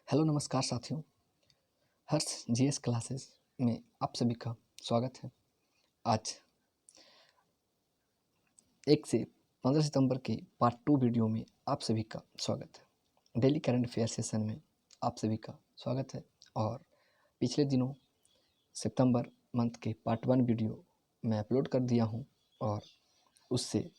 Hello नमस्कार साथियों। हर्ष GS classes में आप सभी का स्वागत है। आज 1 से 15 सितंबर के पार्ट 2 वीडियो में आप सभी का स्वागत है। डेली करंट अफेयर सेशन में आप सभी का स्वागत है। और पिछले दिनों सितंबर मंथ के पार्ट 1 वीडियो मैं अपलोड कर दिया हूं और उससे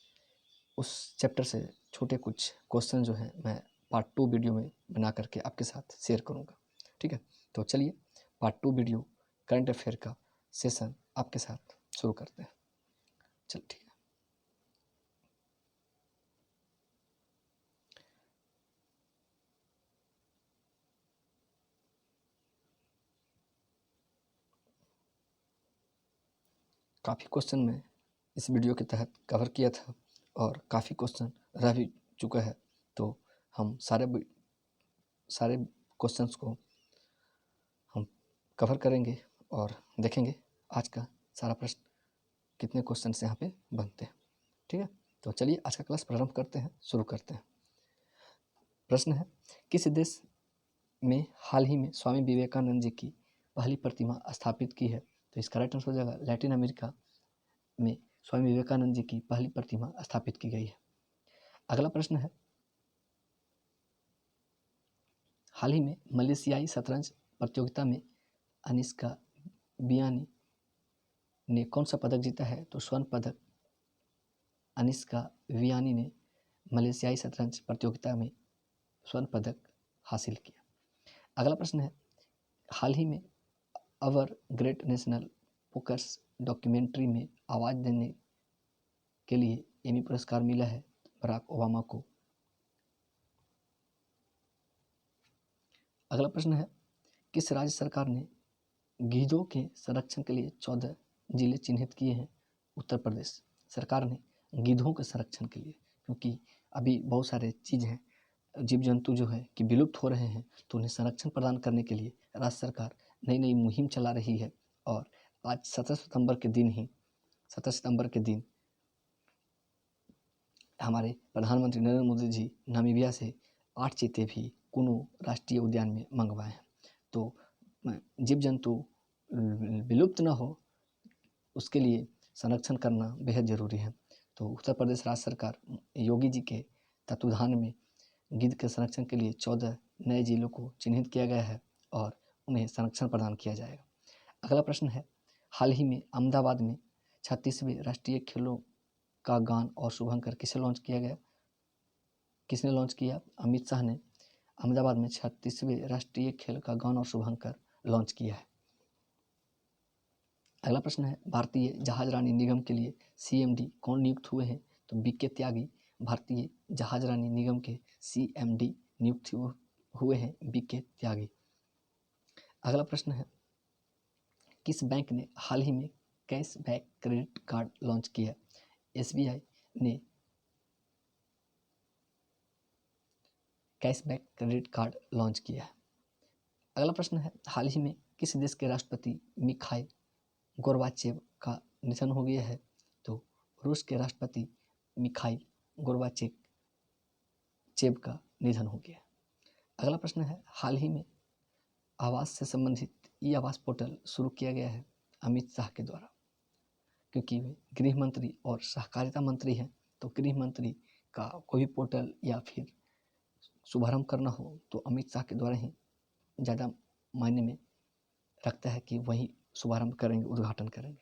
उस चैप्टर से छोटे कुछ क्वेश्चन जो हैं मैं पार्ट 2 वीडियो में बना करके आपके साथ शेयर करूंगा। ठीक है, तो चलिए पार्ट 2 वीडियो करंट अफेयर का सेशन आपके साथ शुरू करते हैं। चल ठीक है। काफ़ी क्वेश्चन मैं इस वीडियो के तहत कवर किया था और काफ़ी क्वेश्चन रह भी चुका है, तो हम सारे क्वेश्चंस को हम कवर करेंगे और देखेंगे आज का सारा प्रश्न कितने क्वेश्चन यहाँ पे बनते हैं। ठीक है, तो चलिए आज का क्लास प्रारंभ करते हैं, शुरू करते हैं। प्रश्न है, किस देश में हाल ही में स्वामी विवेकानंद जी की पहली प्रतिमा स्थापित की है? तो इसका राइट आंसर हो जाएगा लैटिन अमेरिका में स्वामी विवेकानंद जी की पहली प्रतिमा स्थापित की गई है। अगला प्रश्न है, हाल ही में मलेशियाई शतरंज प्रतियोगिता में अनिष्का बियानी ने कौन सा पदक जीता है? तो स्वर्ण पदक अनिष्का बियानी ने मलेशियाई शतरंज प्रतियोगिता में स्वर्ण पदक हासिल किया। अगला प्रश्न है, हाल ही में अवर ग्रेट नेशनल पोकर्स डॉक्यूमेंट्री में आवाज़ देने के लिए एमी पुरस्कार मिला है बराक ओबामा को। अगला प्रश्न है, किस राज्य सरकार ने गीदों के संरक्षण के लिए 14 जिले चिन्हित किए हैं? उत्तर प्रदेश सरकार ने गीदों के संरक्षण के लिए, क्योंकि अभी बहुत सारे चीज़ हैं, जीव जंतु जो है कि विलुप्त हो रहे हैं, तो उन्हें संरक्षण प्रदान करने के लिए राज्य सरकार नई नई मुहिम चला रही है। और आज 17 सितंबर के दिन हमारे प्रधानमंत्री नरेंद्र मोदी जी नामीबिया से 8 चीते भी कुनो राष्ट्रीय उद्यान में मंगवाए हैं। तो जीव जंतु विलुप्त न हो उसके लिए संरक्षण करना बेहद ज़रूरी है। तो उत्तर प्रदेश राज्य सरकार योगी जी के तत्वाधान में गिद्ध के संरक्षण के लिए 14 नए जिलों को चिन्हित किया गया है और उन्हें संरक्षण प्रदान किया जाएगा। अगला प्रश्न है, हाल ही में अहमदाबाद में 36वें राष्ट्रीय खेलों का गान और शुभंकर किसे लॉन्च किया गया? किसने लॉन्च किया? अमित शाह ने अहमदाबाद में 36वें राष्ट्रीय खेल का गान और शुभंकर लॉन्च किया है। अगला प्रश्न है, भारतीय जहाजरानी निगम के लिए सीएमडी कौन नियुक्त हुए हैं? तो बीके त्यागी भारतीय जहाजरानी निगम के सीएमडी नियुक्त हुए हैं बीके त्यागी। अगला प्रश्न है, किस बैंक ने हाल ही में कैशबैक क्रेडिट कार्ड लॉन्च किया? एसबीआई ने कैशबैक क्रेडिट कार्ड लॉन्च किया है। अगला प्रश्न है, हाल ही में किस देश के राष्ट्रपति मिखाइल गोर्बाचेव का निधन हो गया है? तो रूस के राष्ट्रपति मिखाइल गोर्बाचेव का निधन हो गया। अगला प्रश्न है, हाल ही में आवास से संबंधित ई आवास पोर्टल शुरू किया गया है अमित शाह के द्वारा, क्योंकि वे गृह मंत्री और सहकारिता मंत्री हैं। तो गृह मंत्री का कोई भी पोर्टल या फिर शुभारंभ करना हो तो अमित शाह के द्वारा ही ज़्यादा मायने में रखता है कि वही शुभारंभ करेंगे, उद्घाटन करेंगे।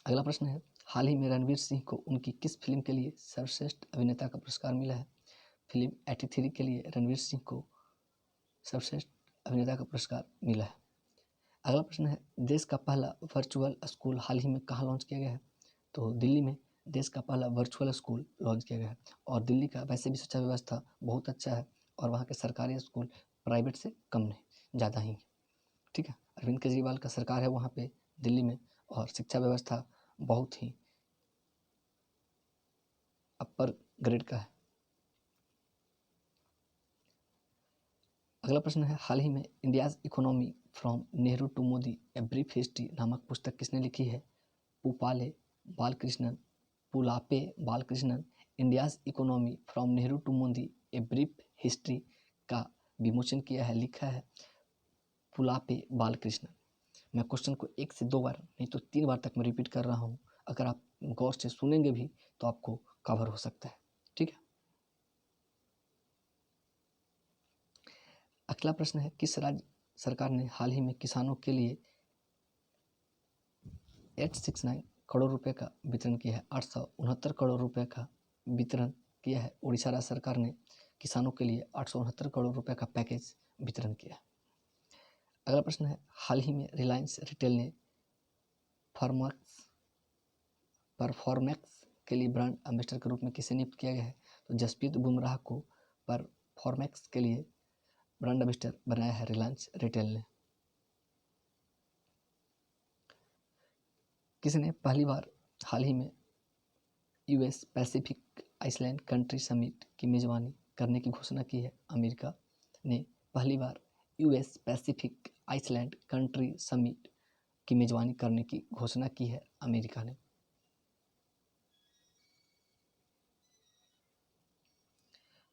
अगला प्रश्न है, हाल ही में रणवीर सिंह को उनकी किस फिल्म के लिए सर्वश्रेष्ठ अभिनेता का पुरस्कार मिला है? फिल्म 83 के लिए रणवीर सिंह को सर्वश्रेष्ठ अभिनेता का पुरस्कार मिला है। अगला प्रश्न है, देश का पहला वर्चुअल स्कूल हाल ही में कहाँ लॉन्च किया गया है? तो दिल्ली में देश का पहला वर्चुअल स्कूल लॉन्च किया गया है। और दिल्ली का वैसे भी शिक्षा व्यवस्था बहुत अच्छा है और वहाँ के सरकारी स्कूल प्राइवेट से कम नहीं, ज़्यादा ही। ठीक है, अरविंद केजरीवाल का सरकार है वहाँ पे दिल्ली में और शिक्षा व्यवस्था बहुत ही अपर ग्रेड का है। अगला प्रश्न है, हाल ही में India's economy from Nehru to Modi a brief history नामक पुस्तक किसने लिखी है? Pulapre Balakrishnan India's economy from Nehru to Modi a brief history का विमोचन किया है, लिखा है पुलापे बालकृष्ण। मैं क्वेश्चन को 1 से 2 बार नहीं तो 3 बार तक मैं रिपीट कर रहा हूँ, अगर आप गौर से सुनेंगे भी तो आपको कवर हो सकता है। ठीक है, अगला प्रश्न है, किस राज्य सरकार ने हाल ही में किसानों के लिए 869 करोड़ रुपए का वितरण किया है? 869 करोड़ रुपए का वितरण किया है। उड़ीसा राज्य सरकार ने किसानों के लिए 869 करोड़ रुपए का पैकेज वितरण किया है। अगला प्रश्न है, हाल ही में रिलायंस रिटेल ने परफॉर्मेक्स के लिए ब्रांड एम्बेसडर के रूप में किसे नियुक्त किया गया है? तो जसप्रीत बुमराह को परफॉर्मेक्स के लिए ब्रांड एम्बेसडर बनाया है रिलायंस रिटेल ने। किसने पहली बार हाल ही में US Pacific island country summit की मेजबानी करने की घोषणा की है? अमेरिका ने पहली बार US Pacific island country summit की मेजबानी करने की घोषणा की है, अमेरिका ने।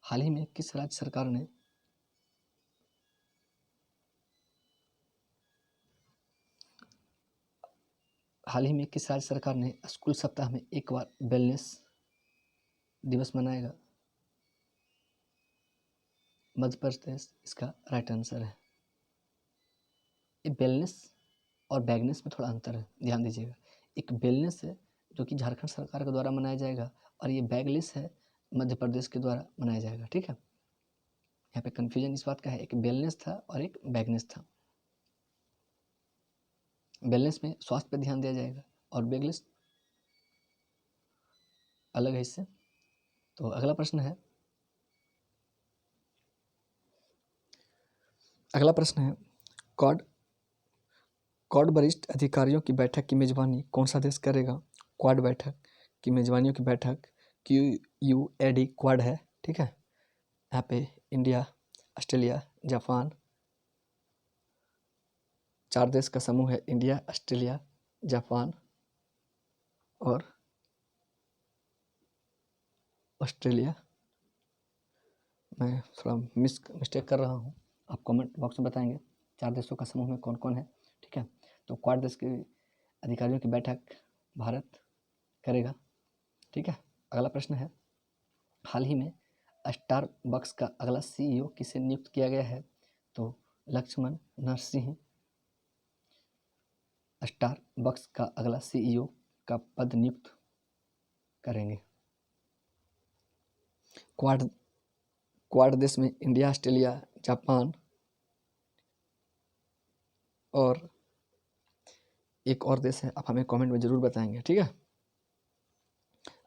हाल ही में किस राज्य सरकार ने स्कूल सप्ताह में एक बार वेलनेस दिवस मनाएगा? मध्य प्रदेश इसका राइट आंसर है। ये वेलनेस और बैगनेस में थोड़ा अंतर है, ध्यान दीजिएगा। एक वेलनेस है जो कि झारखंड सरकार के द्वारा मनाया जाएगा, और ये बैगलेस है मध्य प्रदेश के द्वारा मनाया जाएगा। ठीक है, यहाँ पे कंफ्यूजन इस बात का है, एक वेलनेस था और एक बैगनेस था। वेलनेस में स्वास्थ्य पर ध्यान दिया जाएगा और बैगलेस अलग है इससे। तो अगला प्रश्न है, क्वाड वरिष्ठ अधिकारियों की बैठक की मेजबानी कौन सा देश करेगा? क्वाड बैठक की मेजबानियों की बैठक QUAD क्वाड है। ठीक है, यहाँ पे इंडिया, ऑस्ट्रेलिया, जापान, 4 देश का समूह है। इंडिया, ऑस्ट्रेलिया, जापान और ऑस्ट्रेलिया। मैं थोड़ा मिस्टेक कर रहा हूँ, आप कमेंट बॉक्स में बताएंगे 4 देशों का समूह में कौन कौन है। ठीक है, तो क्वाड देश के अधिकारियों की बैठक भारत करेगा। ठीक है, अगला प्रश्न है, हाल ही में स्टारबक्स का अगला CEO किसे नियुक्त किया गया है? तो लक्ष्मण नरसिंह स्टारबक्स का अगला CEO का पद नियुक्त करेंगे। क्वाड देश में इंडिया, ऑस्ट्रेलिया, जापान और एक और देश है, आप हमें कमेंट में जरूर बताएंगे। ठीक है,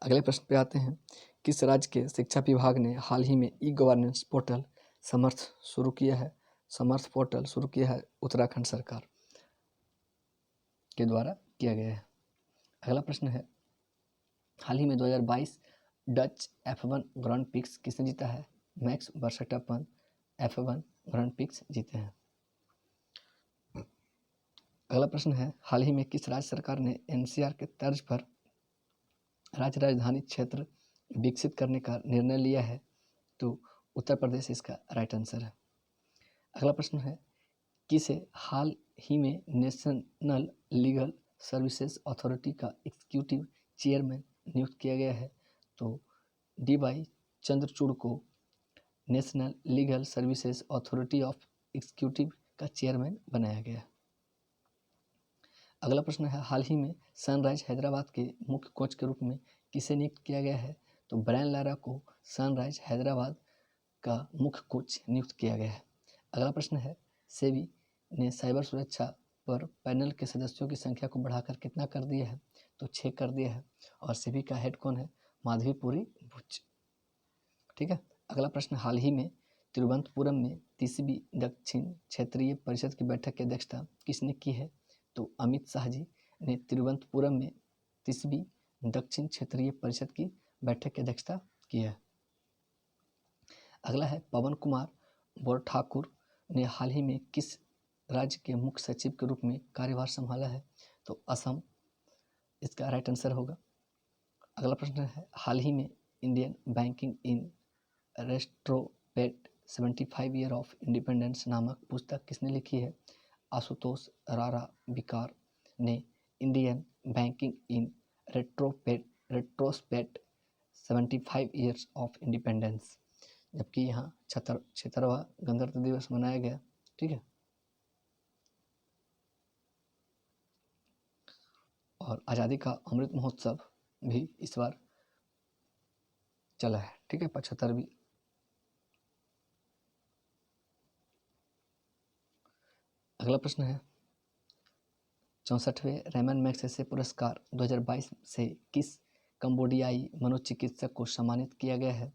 अगले प्रश्न पे आते हैं, किस राज्य के शिक्षा विभाग ने हाल ही में ई-गवर्नेंस पोर्टल समर्थ शुरू किया है? समर्थ पोर्टल शुरू किया है उत्तराखंड सरकार के द्वारा किया गया है। अगला प्रश्न है, हाल ही में 2022 डच F1 ग्रांड पिक्स किसने जीता है? Max Verstappen F1 grand pics जीते हैं। अगला प्रश्न है, हाल ही में किस राज्य सरकार ने NCR के तर्ज पर राज्य राजधानी क्षेत्र विकसित करने का निर्णय लिया है? तो उत्तर प्रदेश इसका राइट आंसर है। अगला प्रश्न है, किसे हाल ही में नेशनल लीगल सर्विसेज अथॉरिटी का एग्जीक्यूटिव चेयरमैन नियुक्त किया गया है? तो DY चंद्रचूड़ को national legal services authority of executive का चेयरमैन बनाया गया है। अगला प्रश्न है, हाल ही में सनराइज हैदराबाद के मुख्य कोच के रूप में किसे नियुक्त किया गया है? तो ब्रायन लारा को सनराइज हैदराबाद का मुख्य कोच नियुक्त किया गया है। अगला प्रश्न है, सेबी ने साइबर सुरक्षा पर पैनल के सदस्यों की संख्या को बढ़ाकर कितना कर दिया है? तो 6 कर दिया है, और सेबी का हेड कौन है? माधवीपुरी भुज। ठीक है, अगला प्रश्न, हाल ही में तिरुवनंतपुरम में 30वीं दक्षिण क्षेत्रीय परिषद की बैठक की अध्यक्षता किसने की है? तो अमित शाह जी ने तिरुवनंतपुरम में 30वीं दक्षिण क्षेत्रीय परिषद की बैठक की अध्यक्षता की है। अगला है, पवन कुमार बोरठाकुर ने हाल ही में किस राज्य के मुख्य सचिव के रूप में कार्यभार संभाला है? तो असम इसका राइट आंसर होगा। अगला प्रश्न है, हाल ही में Indian banking in retrospect 75 year of independence नामक पुस्तक किसने लिखी है? आशुतोष रारा बिकार ने Indian banking in retrospect 75 years of independence, जबकि यहाँ 76वां गणतंत्र दिवस मनाया गया। ठीक है, और आज़ादी का अमृत महोत्सव भी इस बार चला है। ठीक है, 75वीं। अगला प्रश्न है 64वें रैमन मैग्सेसे पुरस्कार 2022 से किस कंबोडियाई मनोचिकित्सक को सम्मानित किया गया है?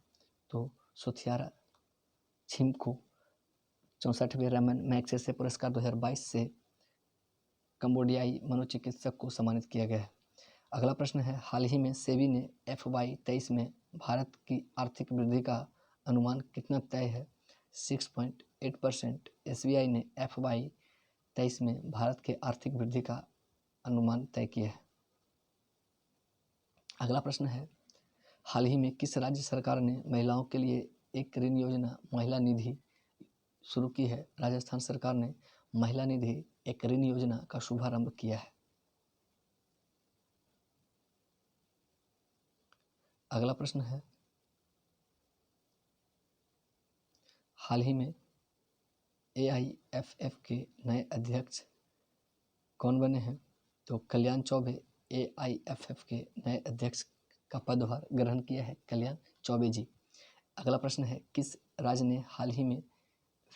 तो सोथियारा छिमको 64वें रैमन मैग्सेसे पुरस्कार 2022 से कंबोडियाई मनोचिकित्सक को सम्मानित किया गया है। अगला प्रश्न है हाल ही में सेबी ने FY23 में भारत की आर्थिक वृद्धि का अनुमान कितना तय है? 6.8%। SBI ने FY23 में भारत के आर्थिक वृद्धि का अनुमान तय किया है। अगला प्रश्न है हाल ही में किस राज्य सरकार ने महिलाओं के लिए एक ऋण योजना महिला निधि शुरू की है? राजस्थान सरकार ने महिला निधि एक ऋण योजना का शुभारंभ किया है। अगला प्रश्न है हाल ही में AIFF के नए अध्यक्ष कौन बने हैं? तो कल्याण चौबे AIFF के नए अध्यक्ष का पदभार ग्रहण किया है, कल्याण चौबे जी। अगला प्रश्न है किस राज्य ने हाल ही में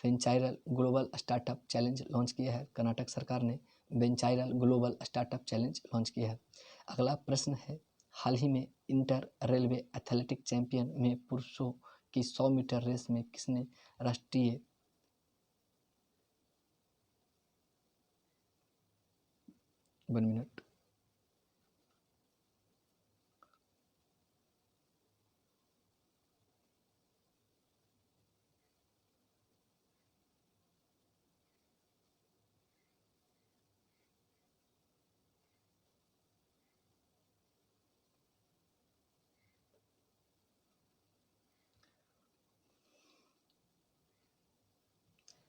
वेंचाइरल ग्लोबल स्टार्टअप चैलेंज लॉन्च किया है? कर्नाटक सरकार ने वेंचाइरल ग्लोबल स्टार्टअप चैलेंज लॉन्च किया है। अगला प्रश्न है हाल ही में इंटर रेलवे एथलेटिक चैंपियन में पुरुषों की 100 मीटर रेस में किसने राष्ट्रीय वन मिनट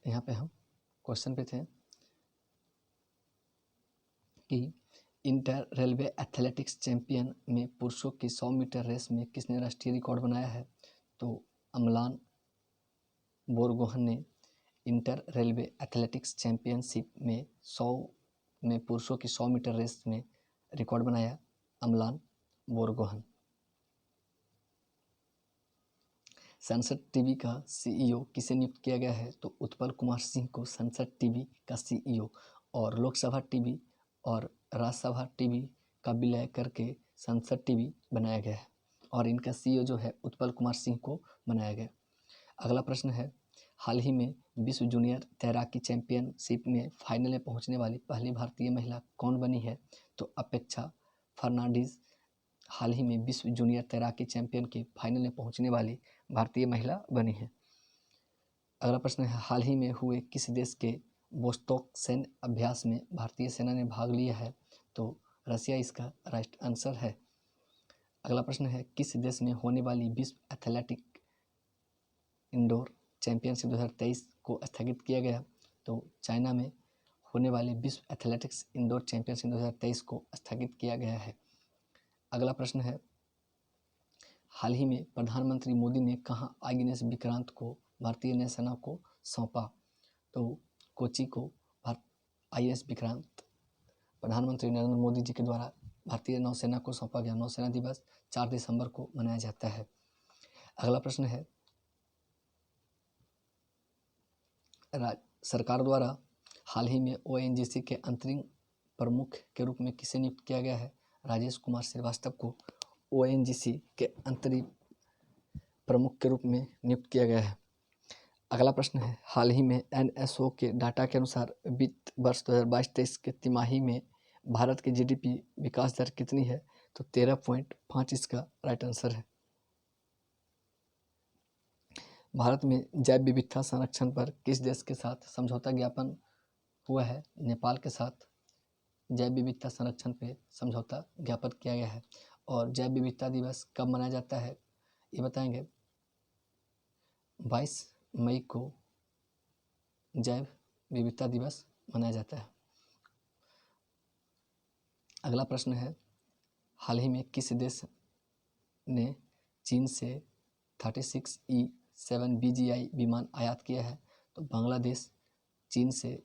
यहाँ पे हम क्वेश्चन पे थे कि इंटर रेलवे एथलेटिक्स चैंपियन में पुरुषों की 100 मीटर रेस में किसने राष्ट्रीय रिकॉर्ड बनाया है? तो अमलान बोरगोहन ने इंटर रेलवे एथलेटिक्स चैंपियनशिप में 100 में पुरुषों की 100 मीटर रेस में रिकॉर्ड बनाया, अमलान बोरगोहन। संसद टीवी का CEO किसे नियुक्त किया गया है? तो उत्पल कुमार सिंह को संसद टीवी का CEO और लोकसभा टीवी और राज्यसभा टीवी का विलय करके संसद टीवी बनाया गया है और इनका CEO जो है उत्पल कुमार सिंह को बनाया गया। अगला प्रश्न है हाल ही में विश्व जूनियर तैराकी चैंपियनशिप में फाइनल में पहुंचने वाली पहली भारतीय महिला कौन बनी है? तो अपेक्षा फर्नांडीज हाल ही में विश्व जूनियर तैराकी चैंपियन के फाइनल में पहुंचने वाली भारतीय महिला बनी है। अगला प्रश्न है हाल ही में हुए किस देश के वोस्टोक सैन्य अभ्यास में भारतीय सेना ने भाग लिया है? तो रसिया इसका राइट आंसर है। अगला प्रश्न है किस देश में होने वाली विश्व एथलेटिक इंडोर चैंपियनशिप 2023 को स्थगित किया गया? तो चाइना में होने वाले विश्व एथलेटिक्स इंडोर चैंपियनशिप 2023 को स्थगित किया गया है। अगला प्रश्न है हाल ही में प्रधानमंत्री मोदी ने कहाँ INS विक्रांत को भारतीय नौसेना को सौंपा? तो कोची को INS विक्रांत प्रधानमंत्री नरेंद्र मोदी जी के द्वारा भारतीय नौसेना को सौंपा गया। नौसेना दिवस 4 दिसंबर को मनाया जाता है। अगला प्रश्न है सरकार द्वारा हाल ही में ONGC के अंतरिम प्रमुख के रूप में किसे नियुक्त किया गया है? राजेश कुमार श्रीवास्तव को ONGC के अंतरिम प्रमुख के रूप में नियुक्त किया गया है। अगला प्रश्न है हाल ही में NSO के डाटा के अनुसार वित्त वर्ष 2022-23 के तिमाही में भारत की GDP विकास दर कितनी है? तो 13.5 इसका राइट आंसर है। भारत में जैव विविधता संरक्षण पर किस देश के साथ समझौता ज्ञापन हुआ है? नेपाल के साथ जैव विविधता संरक्षण पे समझौता ज्ञापन किया गया है। और जैव विविधता दिवस कब मनाया जाता है ये बताएंगे। 22 मई को जैव विविधता दिवस मनाया जाता है। अगला प्रश्न है, हाल ही में किस देश ने चीन से 36E-7 BGI विमान आयात किया है? तो बांग्लादेश चीन से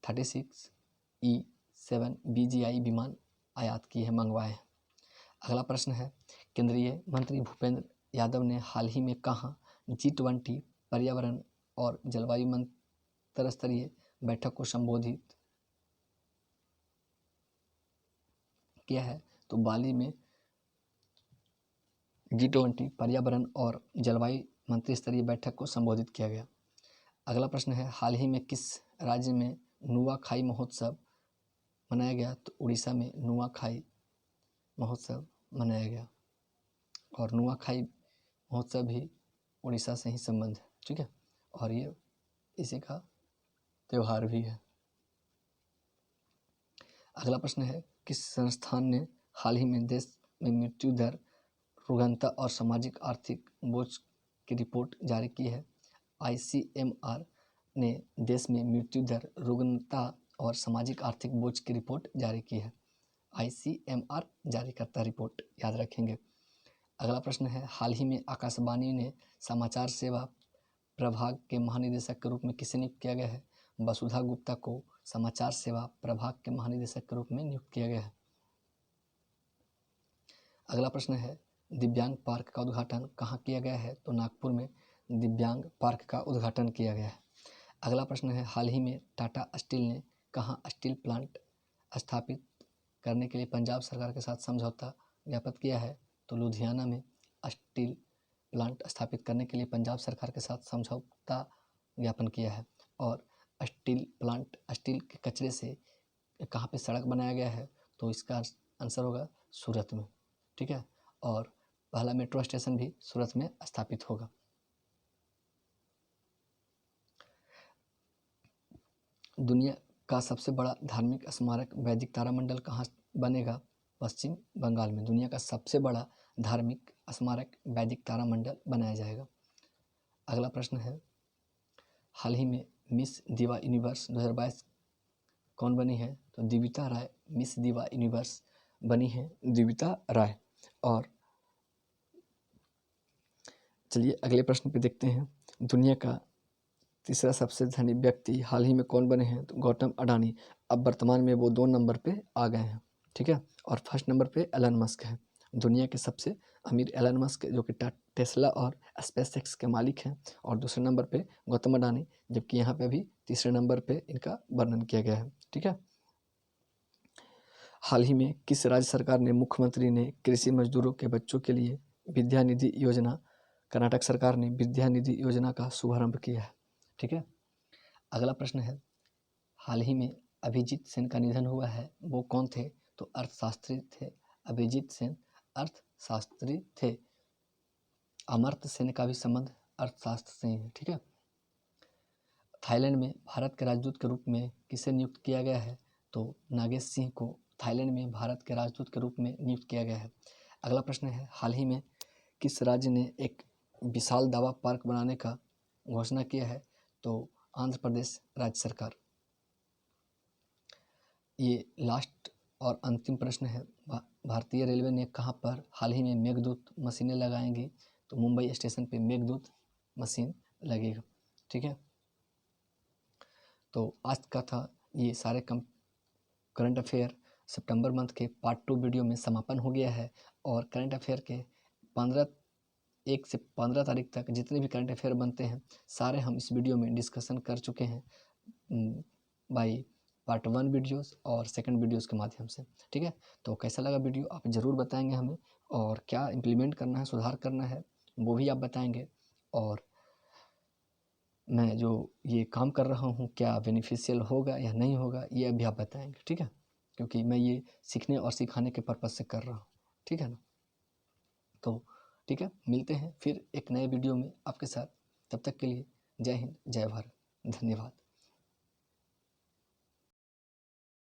36E-7 BGI विमान आयात किए हैं, मंगवाए हैं। अगला प्रश्न है, केंद्रीय मंत्री भूपेंद्र यादव ने हाल ही में कहाँ G20 पर्यावरण और जलवायु मंत्रिस्तरीय बैठक को संबोधित किया है? तो बाली में G20 पर्यावरण और जलवायु मंत्रिस्तरीय बैठक को संबोधित किया गया। अगला प्रश्न है, हाल ही में किस राज्य में नुआखाई महोत्सव मनाया गया? तो उड़ीसा में नुआखाई महोत्सव मनाया गया, और नुआखाई महोत्सव भी उड़ीसा से ही संबंध है, ठीक है, और ये इसी का त्यौहार भी है। अगला प्रश्न है, किस संस्थान ने हाल ही में देश में मृत्यु दर, रुग्णता और सामाजिक आर्थिक बोझ की रिपोर्ट जारी की है? ICMR ने देश में मृत्यु दर, रुग्णता और सामाजिक आर्थिक बोझ की रिपोर्ट जारी की है। ICMR जारी करता रिपोर्ट, याद रखेंगे। अगला प्रश्न है, हाल ही में आकाशवाणी ने समाचार सेवा प्रभाग के महानिदेशक के रूप में किसे नियुक्त किया गया है? वसुधा गुप्ता को समाचार सेवा प्रभाग के महानिदेशक के रूप में नियुक्त किया गया है। अगला प्रश्न है, दिव्यांग पार्क का उद्घाटन कहाँ किया गया है? तो नागपुर में दिव्यांग पार्क का उद्घाटन किया गया है। अगला प्रश्न है, हाल ही में टाटा स्टील ने कहाँ स्टील प्लांट स्थापित करने के लिए पंजाब सरकार के साथ समझौता ज्ञापित किया है? तो लुधियाना में स्टील प्लांट स्थापित करने के लिए पंजाब सरकार के साथ समझौता ज्ञापन किया है। और स्टील प्लांट, स्टील के कचरे से कहाँ पे सड़क बनाया गया है? तो इसका आंसर होगा सूरत में, ठीक है, और पहला मेट्रो स्टेशन भी सूरत में स्थापित होगा। दुनिया का सबसे बड़ा धार्मिक स्मारक वैदिक तारामंडल कहाँ बनेगा? पश्चिम बंगाल में दुनिया का सबसे बड़ा धार्मिक स्मारक वैदिक तारामंडल बनाया जाएगा। अगला प्रश्न है, हाल ही में मिस दिवा यूनिवर्स 2022 कौन बनी है? तो दिविता राय मिस दिवा यूनिवर्स बनी है, दिविता राय। और चलिए अगले प्रश्न पे देखते हैं, दुनिया का तीसरा सबसे धनी व्यक्ति हाल ही में कौन बने हैं? तो गौतम अडानी। अब वर्तमान में वो 2 नंबर पे आ गए हैं, ठीक है, और फर्स्ट नंबर पे एलन मस्क है। दुनिया के सबसे अमीर एलन मस्क, जो कि टेस्ला और स्पेसएक्स के मालिक हैं, और दूसरे नंबर पे गौतम अडानी, जबकि यहाँ पे अभी तीसरे नंबर पे इनका वर्णन किया गया है, ठीक है। हाल ही में किस राज्य सरकार ने, मुख्यमंत्री ने कृषि मजदूरों के बच्चों के लिए विद्या निधि योजना, कर्नाटक सरकार ने विद्या निधि योजना का शुभारंभ किया है, ठीक है। अगला प्रश्न है, हाल ही में अभिजीत सेन का निधन हुआ है, वो कौन थे? तो अर्थशास्त्री थे, अभिजीत सेन अर्थशास्त्री थे। अमर्त्य सेन का भी संबंध अर्थशास्त्र से ही है, ठीक है। थाईलैंड में भारत के राजदूत के रूप में किसे नियुक्त किया गया है? तो नागेश सिंह को थाईलैंड में भारत के राजदूत के रूप में नियुक्त किया गया है। अगला प्रश्न है, हाल ही में किस राज्य ने एक विशाल दावा पार्क बनाने का घोषणा किया है? तो आंध्र प्रदेश राज्य सरकार। ये लास्ट और अंतिम प्रश्न है, भारतीय रेलवे ने कहाँ पर हाल ही में मेघदूत मशीनें लगाएंगी? तो मुंबई स्टेशन पे मेघदूत मशीन लगेगा, ठीक है। तो आज का था ये सारे करंट अफेयर सितंबर मंथ के पार्ट 2 वीडियो में समापन हो गया है। और करंट अफेयर के 1 से 15 तारीख तक जितने भी करंट अफेयर बनते हैं सारे हम इस वीडियो में डिस्कशन कर चुके हैं बाई पार्ट 1 वीडियोस और सेकंड वीडियोस के माध्यम से, ठीक है। तो कैसा लगा वीडियो आप ज़रूर बताएंगे हमें, और क्या इम्प्लीमेंट करना है, सुधार करना है, वो भी आप बताएंगे। और मैं जो ये काम कर रहा हूँ क्या बेनिफिशियल होगा या नहीं होगा, ये अभी आप बताएंगे, ठीक है, क्योंकि मैं ये सीखने और सिखाने के पर्पज़ से कर रहा हूँ, ठीक है ना। तो ठीक है, मिलते हैं फिर एक नए वीडियो में आपके साथ, तब तक के लिए जय हिंद, जय भारत, धन्यवाद।